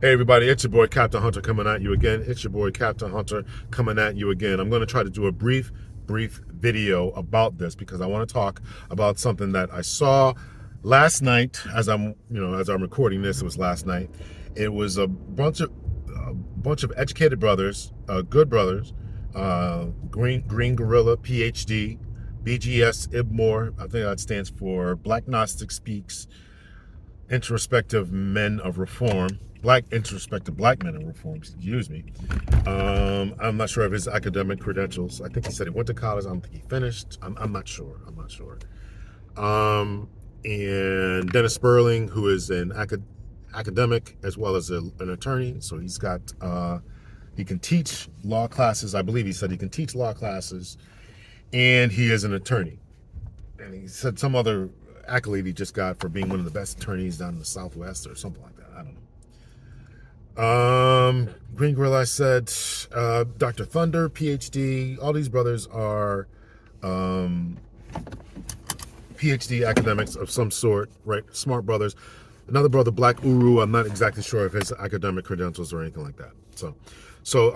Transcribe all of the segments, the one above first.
Hey everybody, it's your boy Captain Hunter coming at you again. It's your boy Captain Hunter coming at you again. I'm going to try to do a brief video about this because I want to talk about something that I saw last night as I'm recording this. It was last night. It was a bunch of educated brothers, good brothers, Green Gorilla, PhD, BGS Ibmore. I think that stands for Black Gnostic Speaks, introspective men of reform, black introspective black men of reform, excuse me. I'm not sure of his academic credentials. I think he said he went to college. I don't think he finished. I'm not sure. And Dennis Sperling, who is an academic as well as an attorney. So he can teach law classes. I believe he said he can teach law classes, and he is an attorney. And he said some other accolade he just got for being one of the best attorneys down in the Southwest or something like that. I don't know. Green Gorilla, I said, Dr. Thunder, PhD. All these brothers are PhD academics of some sort, right? Smart brothers. Another brother, Black Uru. I'm not exactly sure of his academic credentials or anything like that. So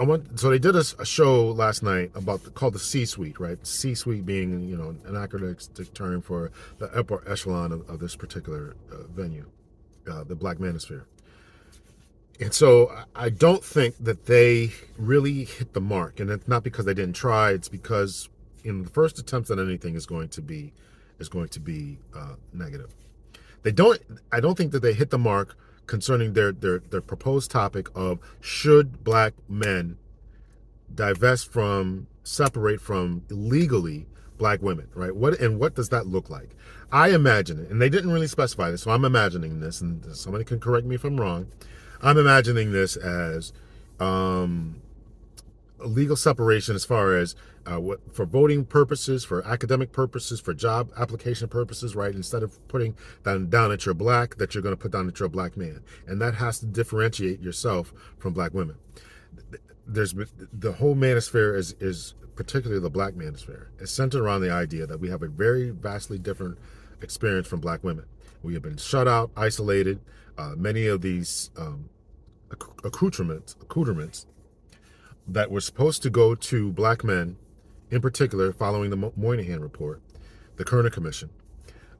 they did a show last night called the C-suite, right? C-suite being an academic term for the upper echelon of this particular venue, the Black Manosphere. And so I don't think that they really hit the mark, and it's not because they didn't try. It's because the first attempt at anything is going to be negative. I don't think that they hit the mark concerning their proposed topic of should black men separate from illegally black women, right? What does that look like? I imagine it, and they didn't really specify this, so I'm imagining this, and somebody can correct me if I'm wrong. I'm imagining this as legal separation as far as for voting purposes, for academic purposes, for job application purposes, right? Instead of putting down that you're black, that you're going to put down that you're a black man. And that has to differentiate yourself from black women. There's the whole manosphere is particularly the black manosphere, is centered around the idea that we have a very vastly different experience from black women. We have been shut out, isolated. Many of these accoutrements that were supposed to go to black men, in particular, following the Moynihan report, the Kerner Commission,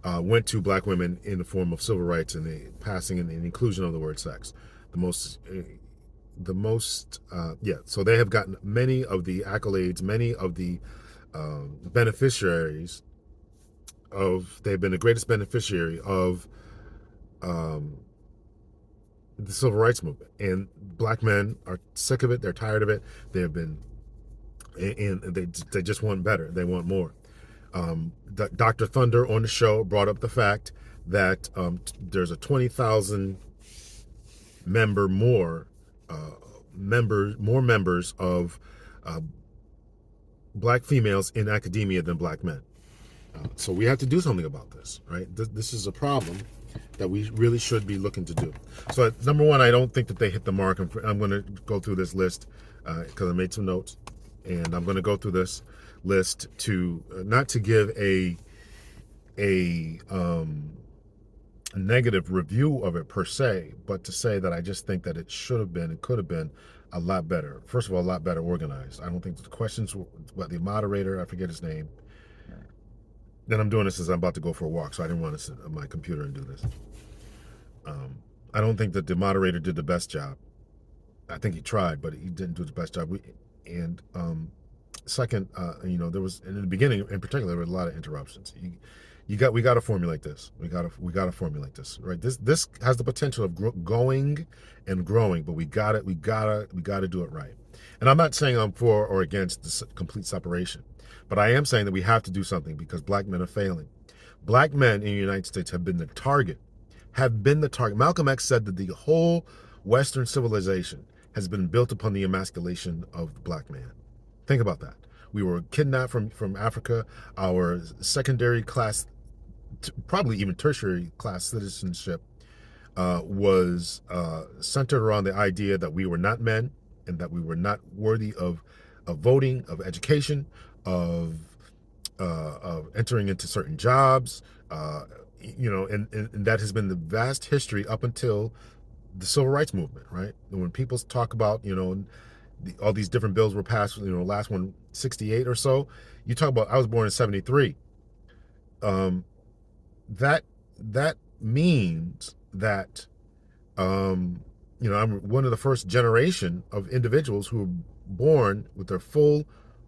went to black women in the form of civil rights and the passing and the inclusion of the word sex. So they have gotten many of the accolades, many of the beneficiaries they've been the greatest beneficiary of the civil rights movement, and black men are sick of it. They're tired of it. They have been, and they just want better. They want more. Dr. Thunder on the show brought up the fact that there's a 20,000 more members of black females in academia than black men. So we have to do something about this, right? This is a problem that we really should be looking to do. So number one, I don't think that they hit the mark. I'm going to go through this list because I made some notes, and I'm going to go through this list to not to give a negative review of it per se, but to say that I just think that it should have been and could have been a lot better. First of all, a lot better organized. I don't think the questions were, the moderator, I forget his name. Then I'm doing this as I'm about to go for a walk, so I didn't want to sit on my computer and do this. I don't think that the moderator did the best job. I think he tried, but he didn't do the best job. Second, there was in the beginning, in particular, there were a lot of interruptions. We got to formulate this. We got to formulate this, right? This has the potential of going and growing, but we got to do it right. And I'm not saying I'm for or against this complete separation, but I am saying that we have to do something because black men are failing. Black men in the United States have been the target. Malcolm X said that the whole Western civilization has been built upon the emasculation of the black man. Think about that. We were kidnapped from Africa. Our secondary class, probably even tertiary class citizenship was centered around the idea that we were not men and that we were not worthy of voting, of education, of entering into certain jobs, and that has been the vast history up until the civil rights movement, right? And when people talk about, all these different bills were passed, last one 68 or so, you talk about, I was born in 73. Um, that that means that I'm one of the first generation of individuals who were born with their full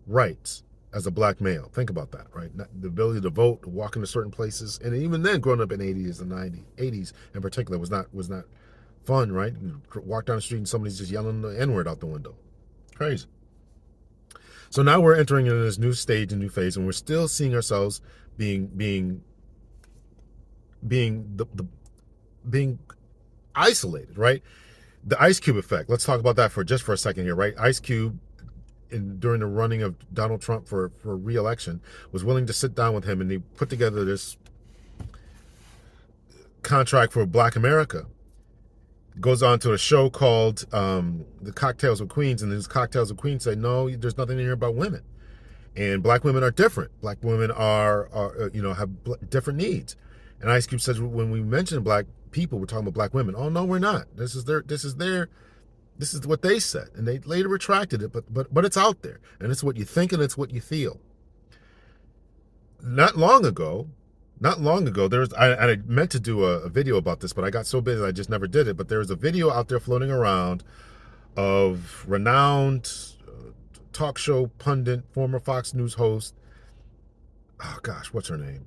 rights as a black male. Think about that, right? The ability to vote, to walk into certain places, and even then, growing up in '80s and '80s in particular was not fun, right? You walk down the street and somebody's just yelling the N-word out the window. Crazy. So now we're entering into this new stage and new phase, and we're still seeing ourselves being being isolated, right? The Ice Cube effect. Let's talk about that for a second here, right? Ice Cube, during the running of Donald Trump for re-election, was willing to sit down with him, and they put together this contract for Black America. Goes on to a show called The Cocktails of Queens, and these Cocktails of Queens say, no, there's nothing in here about women. And black women are different. Black women are have different needs. And Ice Cube says, when we mention black people, we're talking about black women. Oh no, we're not. This is what they said, and they later retracted it. But it's out there, and it's what you think, and it's what you feel. Not long ago, I meant to do a video about this, but I got so busy I just never did it. But there was a video out there floating around of renowned talk show pundit, former Fox News host, oh gosh, what's her name?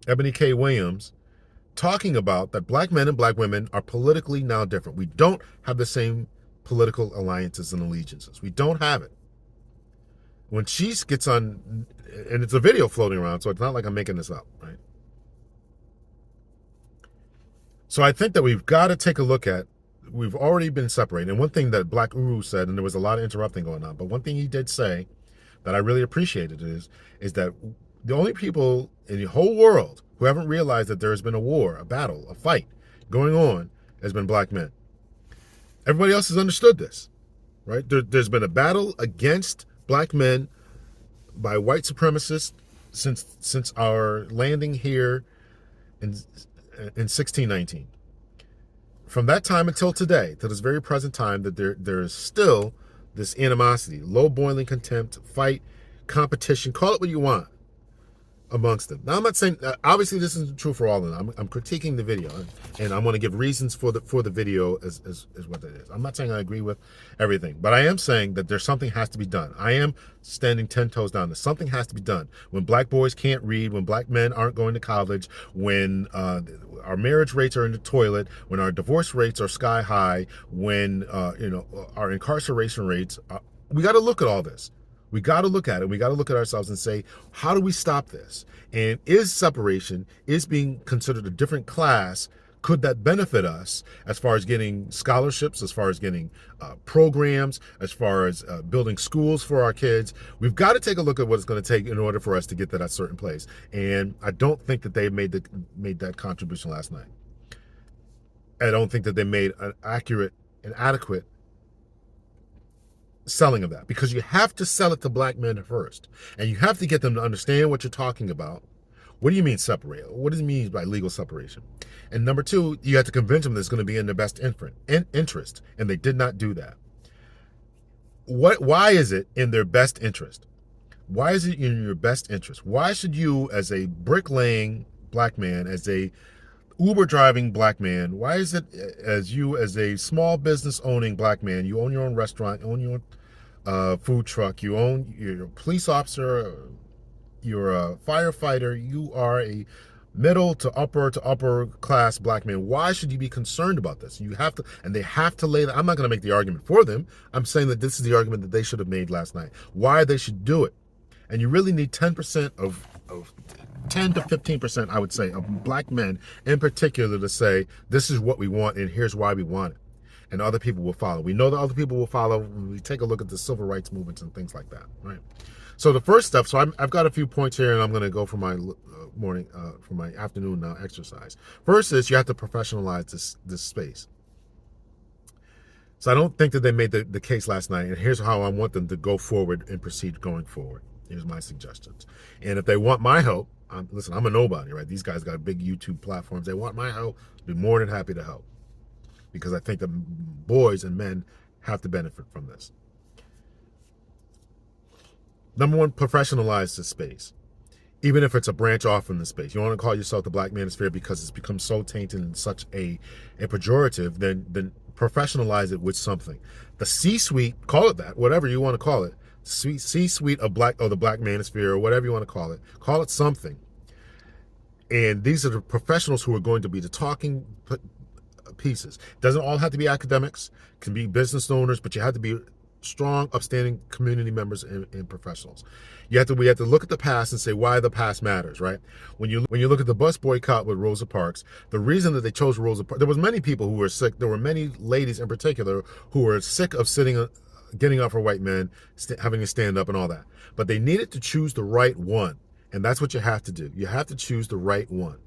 Ebony K. Williams, talking about that black men and black women are politically now different. We don't have the same political alliances and allegiances. We don't have it. When she gets on, and it's a video floating around, so it's not like I'm making this up, right? So I think that we've got to take a look at, we've already been separated. And one thing that Black Uru said, and there was a lot of interrupting going on, but one thing he did say that I really appreciated is that the only people in the whole world who haven't realized that there has been a war, a battle, a fight going on has been black men. Everybody else has understood this, right? There's been a battle against black men by white supremacists since our landing here in 1619. From that time until today, to this very present time, that there is still this animosity, low boiling contempt, fight, competition, call it what you want, amongst them. Now, I'm not saying, obviously this isn't true for all of them. I'm critiquing the video, and I'm going to give reasons for the video as what that is. I'm not saying I agree with everything, but I am saying that there's something has to be done. I am standing 10 toes down. Something has to be done. When black boys can't read, when black men aren't going to college, when our marriage rates are in the toilet, when our divorce rates are sky high, when our incarceration rates, we got to look at all this. We got to look at it. We got to look at ourselves and say, how do we stop this? And is separation, is being considered a different class, could that benefit us as far as getting scholarships, as far as getting programs, as far as building schools for our kids? We've got to take a look at what it's going to take in order for us to get to that certain place. And I don't think that they made that contribution last night. I don't think that they made an accurate and adequate selling of that, because you have to sell it to black men first, and you have to get them to understand what you're talking about. What do you mean separate? What does it mean by legal separation? And number two, you have to convince them that it's going to be in their best interest, and they did not do that. Why is it in their best interest? Why is it in your best interest? Why should you, as a bricklaying black man, as a Uber driving black man, why is it as a small business owning black man, you own your own restaurant, you own your own food truck, you're a police officer, you're a firefighter, you are a middle to upper class black man, why should you be concerned about this? You have to, and they have to lay that. I'm not going to make the argument for them. I'm saying that this is the argument that they should have made last night, why they should do it. And you really need 10% of 10 to 15%, I would say, of black men in particular to say, this is what we want and here's why we want it. And other people will follow. We know that other people will follow when we take a look at the civil rights movements and things like that, right? So the first step, so I've got a few points here, and I'm going to go for my for my afternoon exercise. First is you have to professionalize this space. So I don't think that they made the case last night, and here's how I want them to go forward and proceed going forward. Here's my suggestions. And if they want my help, listen, I'm a nobody, right? These guys got big YouTube platforms. They want my help. I'd be more than happy to help. because I think the boys and men have to benefit from this. Number one, professionalize the space. Even if it's a branch off from the space. You want to call yourself the Black Manosphere because it's become so tainted and such a pejorative, then professionalize it with something. The C-suite, call it that, whatever you want to call it. C-suite of the Black Manosphere, or whatever you want to call it. Call it something. And these are the professionals who are going to be the talking pieces. It doesn't all have to be academics. It can be business owners, but you have to be strong, upstanding community members and professionals. We have to look at the past and say why the past matters, right? When you look at the bus boycott with Rosa Parks, the reason that they chose Rosa Parks, there was many people who were sick. There were many ladies in particular who were sick of getting up for white men, having to stand up and all that. But they needed to choose the right one, and that's what you have to do. You have to choose the right one.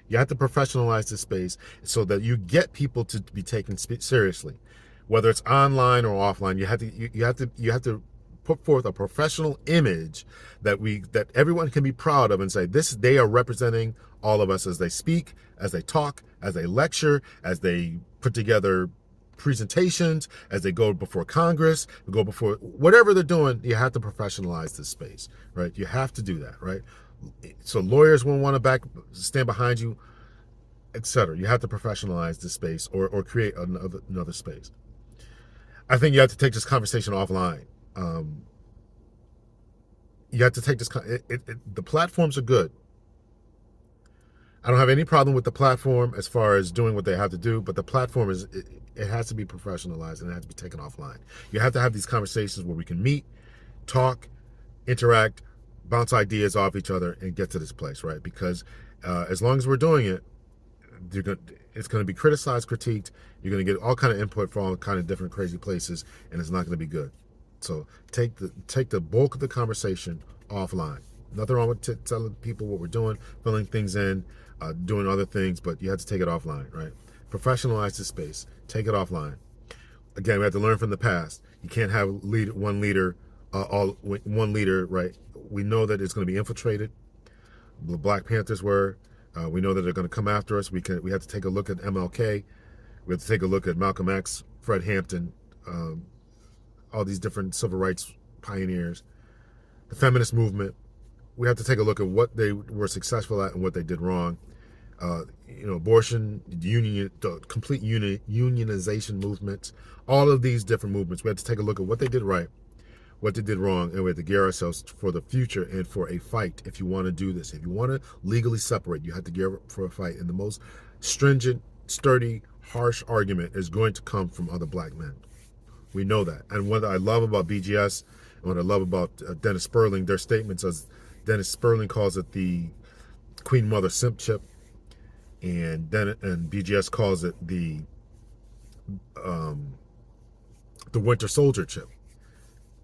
You have to professionalize the space so that you get people to be taken seriously. Whether it's online or offline, you have to put forth a professional image that everyone can be proud of and say they are representing all of us as they speak, as they talk, as they lecture, as they put together presentations, as they go before Congress, go before whatever they're doing. You have to professionalize this space, right? You have to do that, right? So lawyers won't want to stand behind you, etc. You have to professionalize this space or create another space. I think you have to take this conversation offline. You have to take this. The platforms are good. I don't have any problem with the platform as far as doing what they have to do, but the platform it has to be professionalized and it has to be taken offline. You have to have these conversations where we can meet, talk, interact, bounce ideas off each other, and get to this place, right? Because as long as we're doing it, it's going to be criticized, critiqued. You're going to get all kind of input from all kind of different crazy places, and it's not going to be good. So take the bulk of the conversation offline. Nothing wrong with telling people what we're doing, filling things in, doing other things, but you have to take it offline, right? Professionalize the space. Take it offline. Again, we have to learn from the past. You can't have one leader, right? We know that it's going to be infiltrated. The Black Panthers were. We know that they're going to come after us. We have to take a look at MLK. We have to take a look at Malcolm X, Fred Hampton, all these different civil rights pioneers, the feminist movement. We have to take a look at what they were successful at and what they did wrong. Abortion, the complete unionization movements, all of these different movements. We have to take a look at what they did right, what they did wrong, and we have to gear ourselves for the future and for a fight. If you want to do this, if you want to legally separate, you have to gear up for a fight. And the most stringent, sturdy, harsh argument is going to come from other Black men. We know that. And what I love about BGS and what I love about Dennis Sperling, their statements, as Dennis Sperling calls it the Queen Mother Simp Chip, and BGS calls it the Winter Soldier Chip.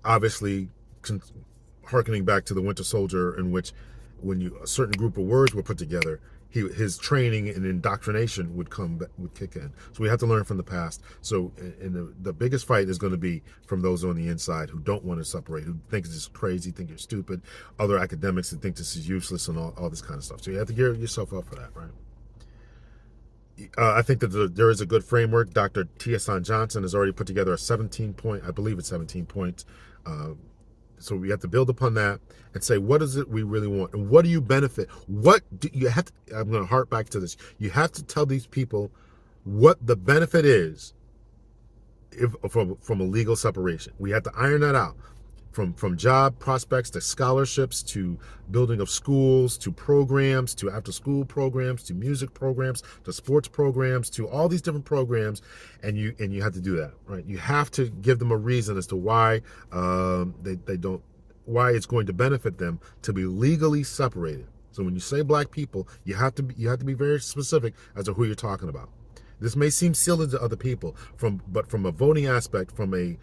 Obviously, hearkening back to the Winter Soldier, in which when a certain group of words were put together, his training and indoctrination would kick in. So we have to learn from the past. So the biggest fight is going to be from those on the inside who don't want to separate, who think this is crazy, think you're stupid, other academics that think this is useless, and all this kind of stuff. So you have to gear yourself up for that, right? I think that there is a good framework. Dr. T.S. Johnson has already put together a 17-point, I believe it's 17 points. So we have to build upon that and say, what is it we really want? And what do you benefit? What do you have to, I'm going to harp back to this. You have to tell these people what the benefit is from a legal separation. We have to iron that out. From job prospects to scholarships to building of schools to programs to after school programs to music programs to sports programs to all these different programs, and you have to do that, right? You have to give them a reason as to why why it's going to benefit them to be legally separated. So when you say Black people, you have to be very specific as to who you're talking about. This may seem silly to other people, but from a voting aspect, from a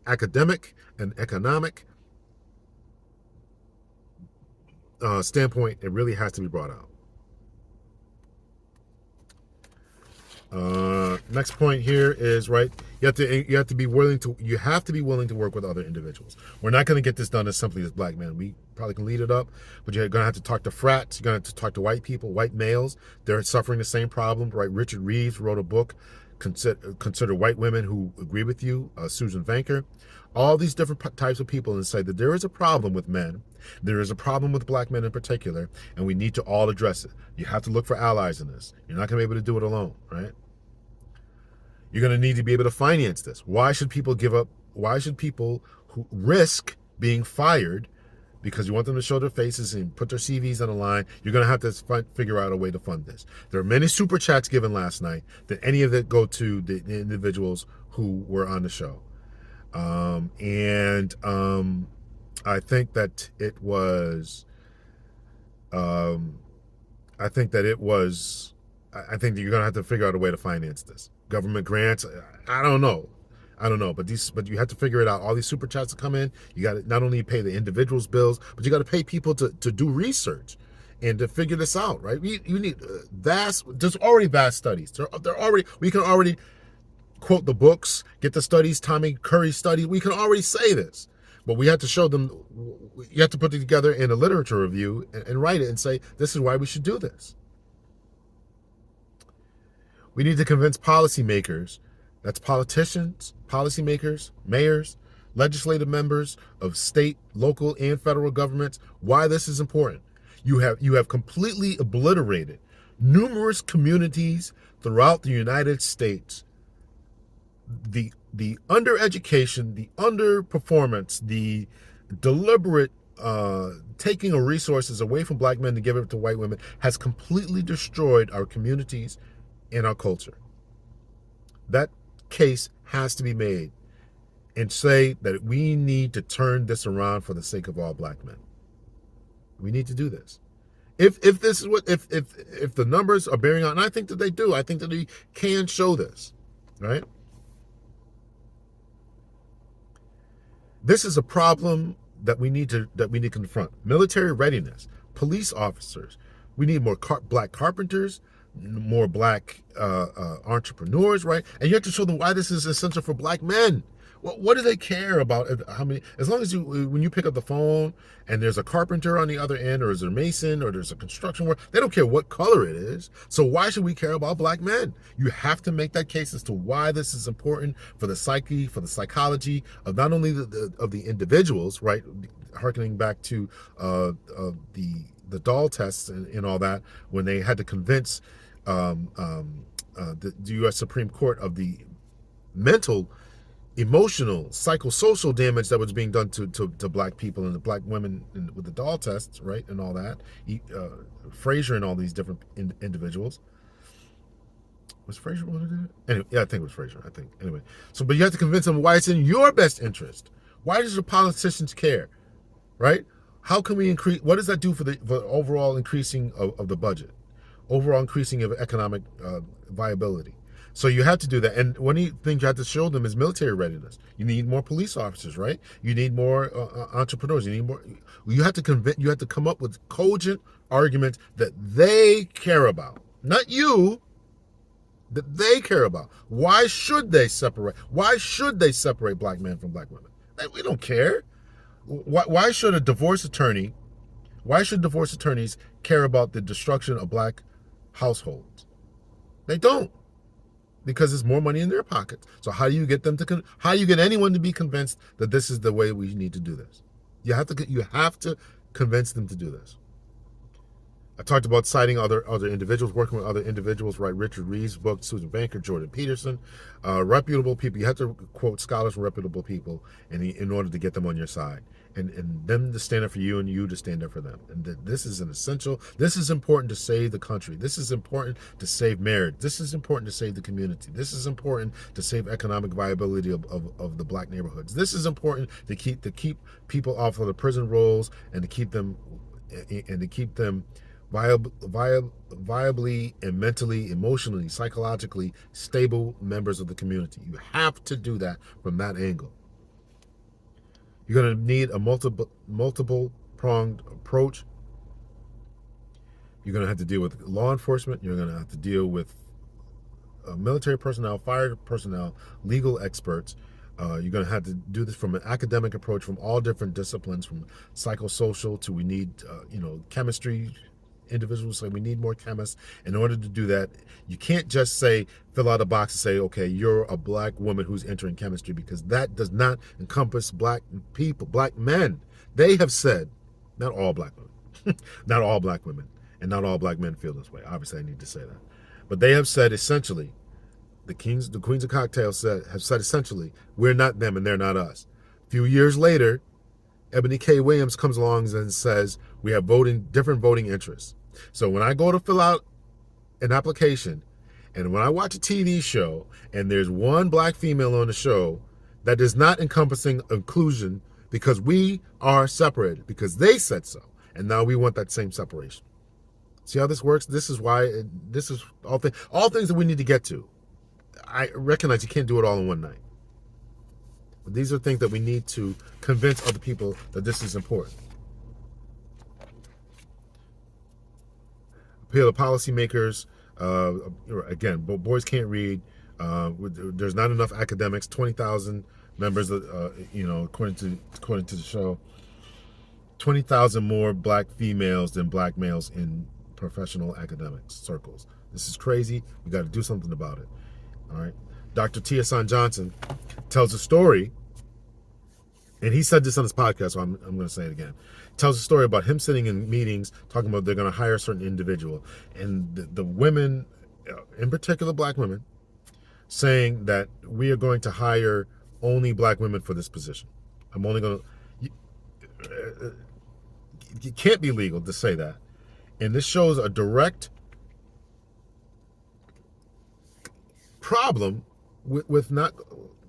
academic and economic standpoint, it really has to be brought out. Next point here is right. You have to be willing to work with other individuals. We're not going to get this done as simply as black men. We probably can lead it up, but you're going to have to talk to frats. You're going to have to talk to white people, white males. They're suffering the same problem, right? Richard Reeves wrote a book, consider white women who agree with you. Susan Vanker, all these different types of people, and say that there is a problem with men. There is a problem with black men in particular, and we need to all address it. You have to look for allies in this. You're not going to be able to do it alone, right? You're going to need to be able to finance this. Why should people give up? Why should people who risk being fired because you want them to show their faces and put their CVs on the line? You're going to have to figure out a way to fund this. There are many super chats given last night that any of it go to the individuals who were on the show. I think that it was, I think that you're going to have to figure out a way to finance this. Government grants, I don't know, but you have to figure it out. All these super chats that come in, you got to not only pay the individuals' bills, but you got to pay people to do research and to figure this out, right? You need there's already vast studies. We can already quote the books, get the studies, Tommy Curry study. We can already say this, but we have to show them. You have to put it together in a literature review and write it and say, this is why we should do this. We need to convince policymakers, that's politicians, policymakers, mayors, legislative members of state, local, and federal governments, why this is important. You have completely obliterated numerous communities throughout the United States. The undereducation, the underperformance, the deliberate taking of resources away from black men to give it to white women has completely destroyed our communities and our culture. That case has to be made and say that we need to turn this around for the sake of all black men. We need to do this. If this is if the numbers are bearing out, and I think that they do, I think that we can show this, right? This is a problem that we need to confront. Military readiness, police officers. We need more black carpenters, more black entrepreneurs, right? And you have to show them why this is essential for black men. What do they care about how many? As long as when you pick up the phone and there's a carpenter on the other end, or is there a mason, or there's a construction worker, they don't care what color it is. So why should we care about black men? You have to make that case as to why this is important for the psyche, for the psychology of not only of the individuals, right? Harkening back to the doll tests and all that, when they had to convince the U.S. Supreme Court of the mental, emotional, psychosocial damage that was being done to black people and the black women with the doll tests, right, and all that. Frazier and all these different individuals. Was Frazier one of that? Anyway, yeah, I think it was Frazier. I think anyway. So, but you have to convince them why it's in your best interest. Why does the politicians care, right? How can we increase? What does that do for the overall increasing of the budget, overall increasing of economic viability? So you have to do that. And one of the things you have to show them is military readiness. You need more police officers, right? You need more entrepreneurs. You need more. You have to convince. You have to come up with cogent arguments that they care about, not you. That they care about. Why should they separate? Why should they separate black men from black women? We don't care. Why should a divorce attorney? Why should divorce attorneys care about the destruction of black households? They don't. Because it's more money in their pockets. So how do you get them to? How do you get anyone to be convinced that this is the way we need to do this? You have to convince them to do this. I talked about citing other individuals, working with other individuals, right? Richard Reeves' book, Susan Vanker, Jordan Peterson, reputable people. You have to quote scholars and reputable people in order to get them on your side. And them to stand up for you and you to stand up for them. And this is an essential, this is important to save the country. This is important to save marriage. This is important to save the community. This is important to save economic viability of the black neighborhoods. This is important to keep people off of the prison rolls and to keep them viably and mentally, emotionally, psychologically stable members of the community. You have to do that from that angle. You're going to need a multiple pronged approach. You're going to have to deal with law enforcement. You're going to have to deal with military personnel, fire personnel, legal experts. You're going to have to do this from an academic approach from all different disciplines, from psychosocial to we need, chemistry individuals. So we need more chemists. In order to do that, you can't just say, fill out a box and say, okay, you're a black woman who's entering chemistry, because that does not encompass black people, black men. They have said, not all black women, not all black women, and not all black men feel this way. Obviously, I need to say that. But they have said essentially, the Queens of Cocktail have said essentially, we're not them and they're not us. A few years later, Ebony K. Williams comes along and says we have different voting interests. So when I go to fill out an application, and when I watch a TV show and there's one black female on the show, that is not encompassing inclusion, because we are separated, because they said so. And now we want that same separation. See how this works? This is why, this is all things that we need to get to. I recognize you can't do it all in one night. But these are things that we need to convince other people that this is important. Appeal to policymakers. Again, boys can't read. There's not enough academics. 20,000 members, according to the show. 20,000 more black females than black males in professional academics circles. This is crazy. We got to do something about it. All right. Dr. Tiasan Johnson tells a story, and he said this on his podcast, so I'm going to say it again. Tells a story about him sitting in meetings talking about they're going to hire a certain individual, and the women, in particular black women, saying that we are going to hire only black women for this position. I'm only going to... It can't be legal to say that. And this shows a direct problem with not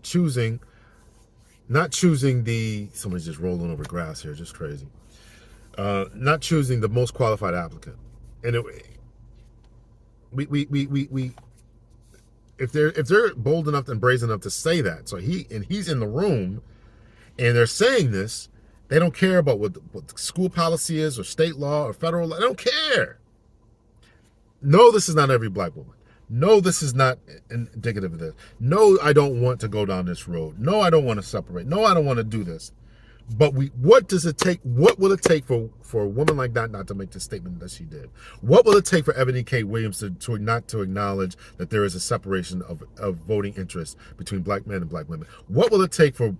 choosing the... Somebody's just rolling over grass here, just crazy. Not choosing the most qualified applicant. And if they're bold enough and brazen enough to say that, so he's in the room and they're saying this, they don't care about what the school policy is or state law or federal law. They don't care. No, this is not every black woman. No, this is not indicative of this. No, I don't want to go down this road. No, I don't want to separate. No, I don't want to do this. But what does it take? What will it take for a woman like that not to make the statement that she did? What will it take for Ebony K. Williams to not to acknowledge that there is a separation of voting interests between black men and black women? What will it take for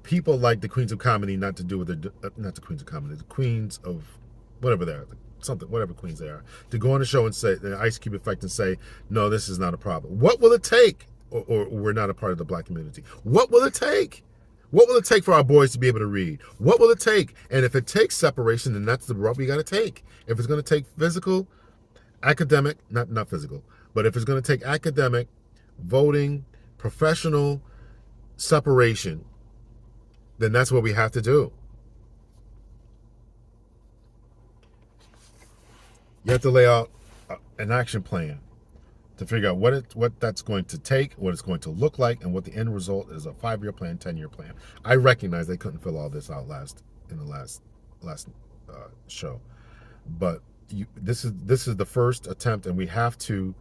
people like the Queens of Comedy not to do what they're not the Queens of Comedy, the Queens of whatever they are, whatever queens they are, to go on the show and say the Ice Cube effect and say, no, this is not a problem? What will it take? Or we're not a part of the black community. What will it take? What will it take for our boys to be able to read? What will it take? And if it takes separation, then that's the route we got to take. If it's going to take physical, academic, not physical, but if it's going to take academic, voting, professional separation, then that's what we have to do. You have to lay out an action plan to figure out what that's going to take, what it's going to look like, and what the end result is. A 5-year plan, 10-year plan. I recognize they couldn't fill all this out in the last show, but this is the first attempt, and we have to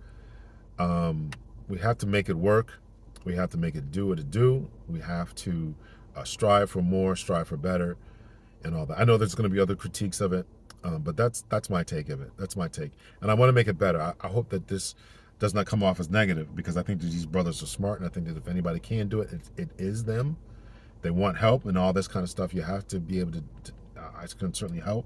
make it work. We have to make it do what it do. We have to strive for more, strive for better, and all that. I know there's going to be other critiques of it, but that's my take of it. That's my take, and I want to make it better. I hope that this does not come off as negative, because I think that these brothers are smart, and I think that if anybody can do it, it is them. They want help and all this kind of stuff. You have to be able to I can certainly help,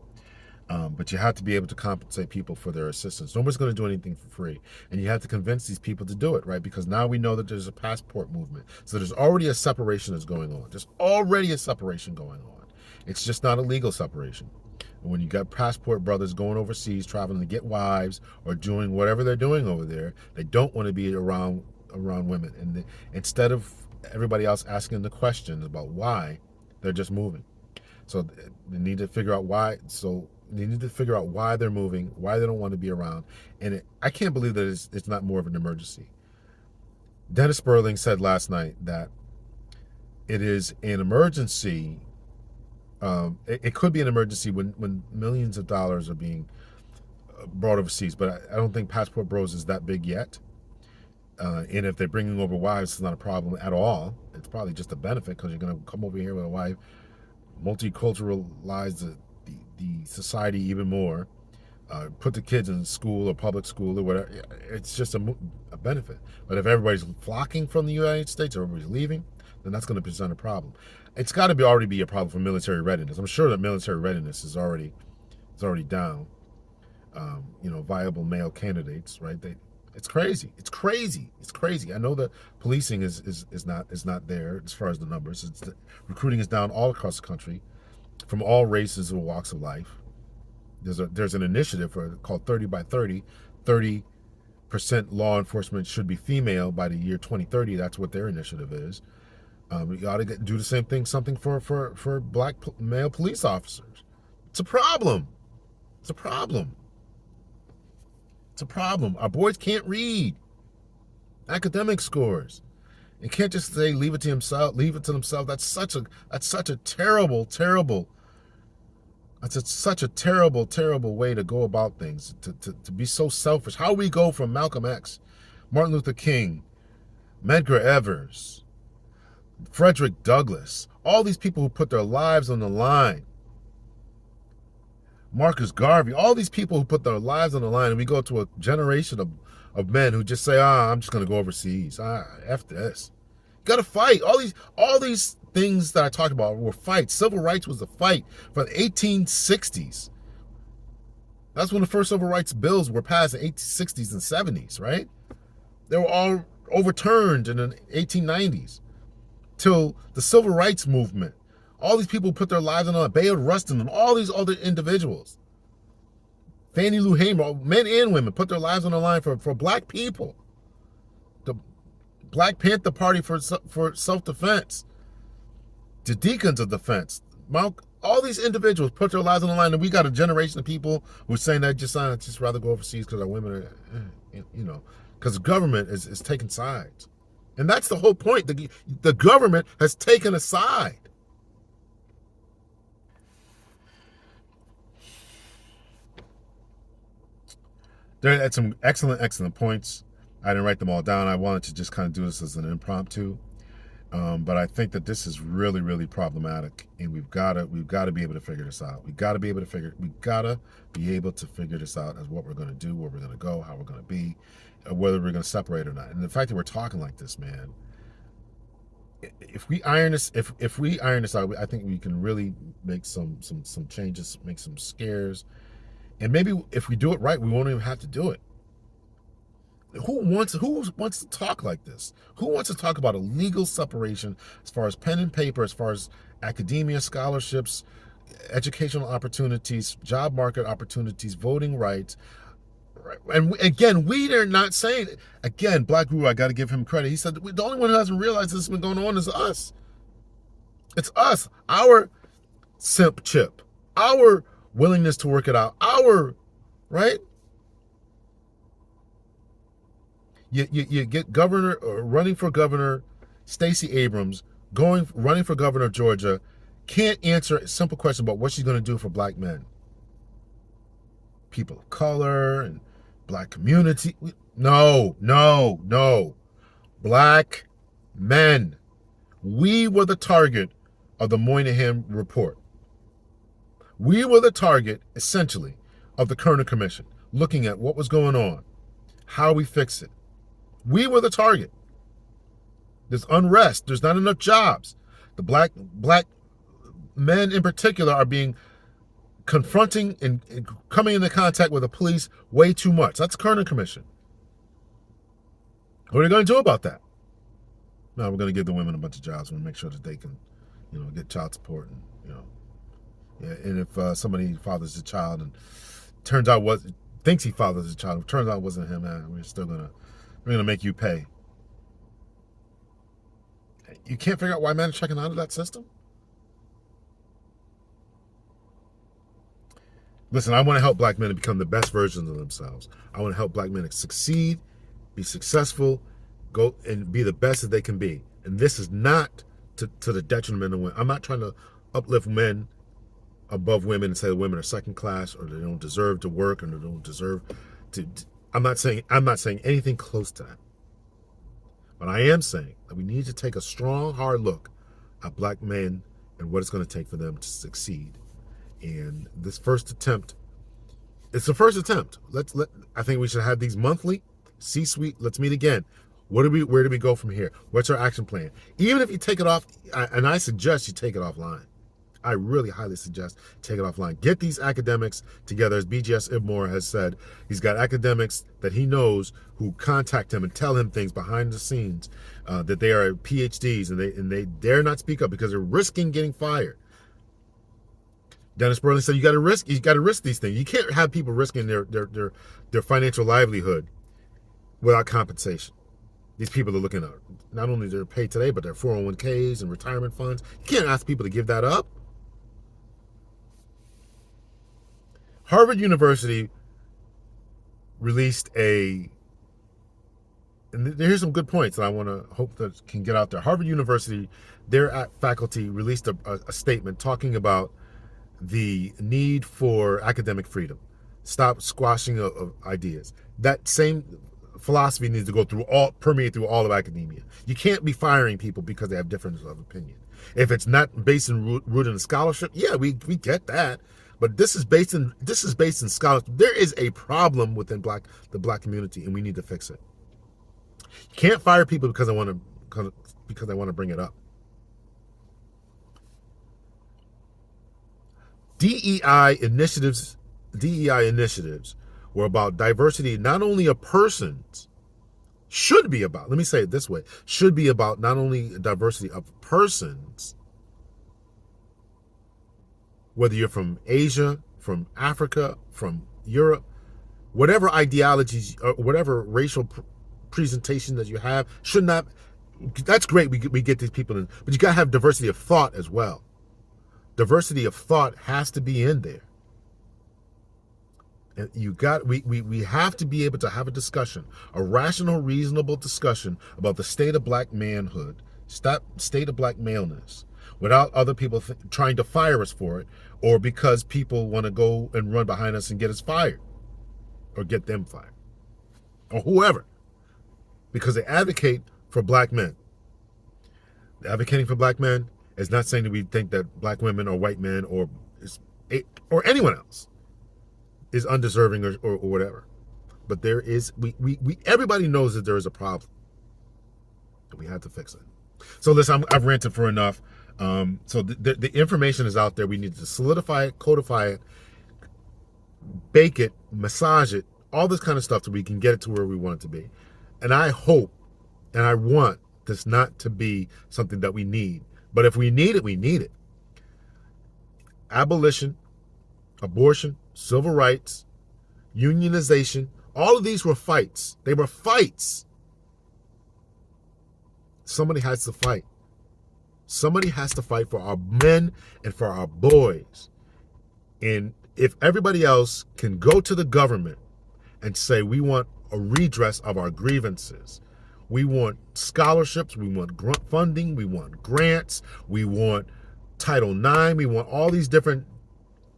but you have to be able to compensate people for their assistance. Nobody's going to do anything for free, and you have to convince these people to do it, right? Because now we know that there's a passport movement, so there's already a separation that's going on. There's already a separation going on. It's just not a legal separation. When you got passport brothers going overseas, traveling to get wives or doing whatever they're doing over there, they don't want to be around women. And instead of everybody else asking the questions about why, they're just moving. So they need to figure out why. So they need to figure out why they're moving, why they don't want to be around. And I can't believe that it's not more of an emergency. Dennis Sperling said last night that it is an emergency. It could be an emergency when millions of dollars are being brought overseas, but I don't think Passport Bros is that big yet. And if they're bringing over wives, it's not a problem at all. It's probably just a benefit because you're going to come over here with a wife, multiculturalize the society even more, put the kids in school or public school or whatever. It's just a benefit. But if everybody's flocking from the United States, or everybody's leaving, then that's going to present a problem. It's got to already be a problem for military readiness. I'm sure that military readiness is already down. Viable male candidates, right? It's crazy. It's crazy. It's crazy. I know that policing is not there as far as the numbers. Recruiting is down all across the country, from all races and walks of life. There's an initiative called 30 by 30. 30% law enforcement should be female by the year 2030. That's what their initiative is. We got to do the same thing, something for black male police officers. It's a problem. It's a problem. It's a problem. Our boys can't read academic scores. You can't just say leave it to themselves. That's such a terrible way to go about things. To be so selfish. How we go from Malcolm X, Martin Luther King, Medgar Evers, Frederick Douglass, all these people who put their lives on the line. Marcus Garvey, all these people who put their lives on the line, and we go to a generation of men who just say, I'm just going to go overseas. After this. You got to fight. All these things that I talked about were fights. Civil rights was a fight from the 1860s. That's when the first civil rights bills were passed in the 1860s and 70s, right? They were all overturned in the 1890s. Till the civil rights movement. All these people put their lives on the line. Bayard Rustin and all these other individuals. Fannie Lou Hamer, men and women, put their lives on the line for black people. The Black Panther Party for self-defense. The Deacons of Defense. All these individuals put their lives on the line, and we got a generation of people who are saying that just rather go overseas because our women are, because the government is taking sides. And that's the whole point. The government has taken a side. There had some excellent points. I didn't write them all down. I wanted to just kind of do this as an impromptu. But I think that this is really problematic, and we've got to be able to figure this out. We got to be able to figure this out as what we're going to do, where we're going to go, how we're going to be, whether we're going to separate or not. And the fact that we're talking like this, man, if we iron this out, I think we can really make some changes, make some scares, and maybe if we do it right, we won't even have to do it. Who wants to talk like this? Who wants to talk about a legal separation as far as pen and paper, as far as academia, scholarships, educational opportunities, job market opportunities, voting rights? And again, we are not saying, again, Black Guru, I got to give him credit. He said the only one who hasn't realized this has been going on is us. It's us, our simp chip, our willingness to work it out, right? You get governor, or running for governor, Stacey Abrams, running for governor of Georgia, can't answer a simple question about what she's going to do for black men, people of color, and black community. No. Black men. We were the target of the Moynihan report. We were the target, essentially, of the Kerner Commission, looking at what was going on, how we fix it. We were the target. There's unrest. There's not enough jobs. The black men in particular are being confronting and coming into contact with the police way too much. That's Kerner Commission. What are you going to do about that? No, we're going to give the women a bunch of jobs and make sure that they can, get child support and, and if somebody fathers a child and turns out thinks he fathers a child, turns out it wasn't him, we're going to make you pay. You can't figure out why men are checking out of that system? Listen, I want to help black men to become the best versions of themselves. I want to help black men to succeed, be successful, go and be the best that they can be. And this is not to the detriment of women. I'm not trying to uplift men above women and say that women are second class or they don't deserve to work or they don't deserve to. I'm not saying anything close to that. But I am saying that we need to take a strong, hard look at black men and what it's going to take for them to succeed. And this first attempt, it's the first attempt. I think we should have these monthly C-suite. Let's meet again. Where do we go from here? What's our action plan? Even if you take it off, and I suggest you take it offline. I really highly suggest take it offline. Get these academics together. As BGS Ibmore has said, he's got academics that he knows who contact him and tell him things behind the scenes, that they are PhDs and they dare not speak up because they're risking getting fired. Dennis Berlin said you got to risk these things. You can't have people risking their financial livelihood without compensation. These people are looking at not only their pay today, but their 401ks and retirement funds. You can't ask people to give that up. Harvard University released and here's some good points that I want to hope that can get out there. Harvard University, their faculty released a statement talking about the need for academic freedom. Stop squashing of ideas. That same philosophy needs to permeate through all of academia. You can't be firing people because they have differences of opinion. If it's not rooted in scholarship, yeah, we get that. But this is based in scholarship. There is a problem within the black community, and we need to fix it. You can't fire people because they want to bring it up. DEI initiatives were about diversity, not only of persons, should be about, let me say it this way, should be about not only diversity of persons, whether you're from Asia, from Africa, from Europe, whatever ideologies or whatever racial presentation that you have, should not, that's great, we get these people in, but you got to have diversity of thought as well. Diversity of thought has to be in there. And we have to be able to have a discussion, a rational, reasonable discussion about the state of black manhood, state of black maleness, without other people trying to fire us for it, or because people want to go and run behind us and get us fired, or get them fired, or whoever, because they advocate for black men. Advocating for black men is not saying that we think that black women or white men or anyone else is undeserving or whatever. But there is, everybody knows that there is a problem. And we have to fix it. So listen, I've ranted for enough. So the information is out there. We need to solidify it, codify it, bake it, massage it, all this kind of stuff so we can get it to where we want it to be. And I hope and I want this not to be something that we need. But if we need it, we need it. Abolition, abortion, civil rights, unionization, all of these were fights. They were fights. Somebody has to fight. Somebody has to fight for our men and for our boys. And if everybody else can go to the government and say, we want a redress of our grievances, we want scholarships, we want funding, we want grants, we want Title IX, we want all these different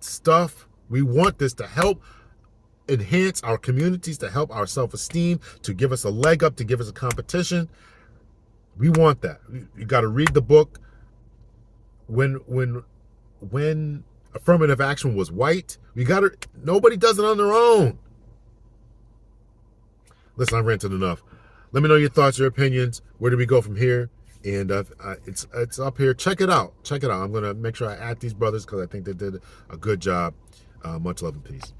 stuff. We want this to help enhance our communities, to help our self-esteem, to give us a leg up, to give us a competition. We want that. You got to read the book. When affirmative action was white, nobody does it on their own. Listen, I've ranted enough. Let me know your thoughts, your opinions. Where do we go from here? And it's up here. Check it out. I'm going to make sure I add these brothers because I think they did a good job. Much love and peace.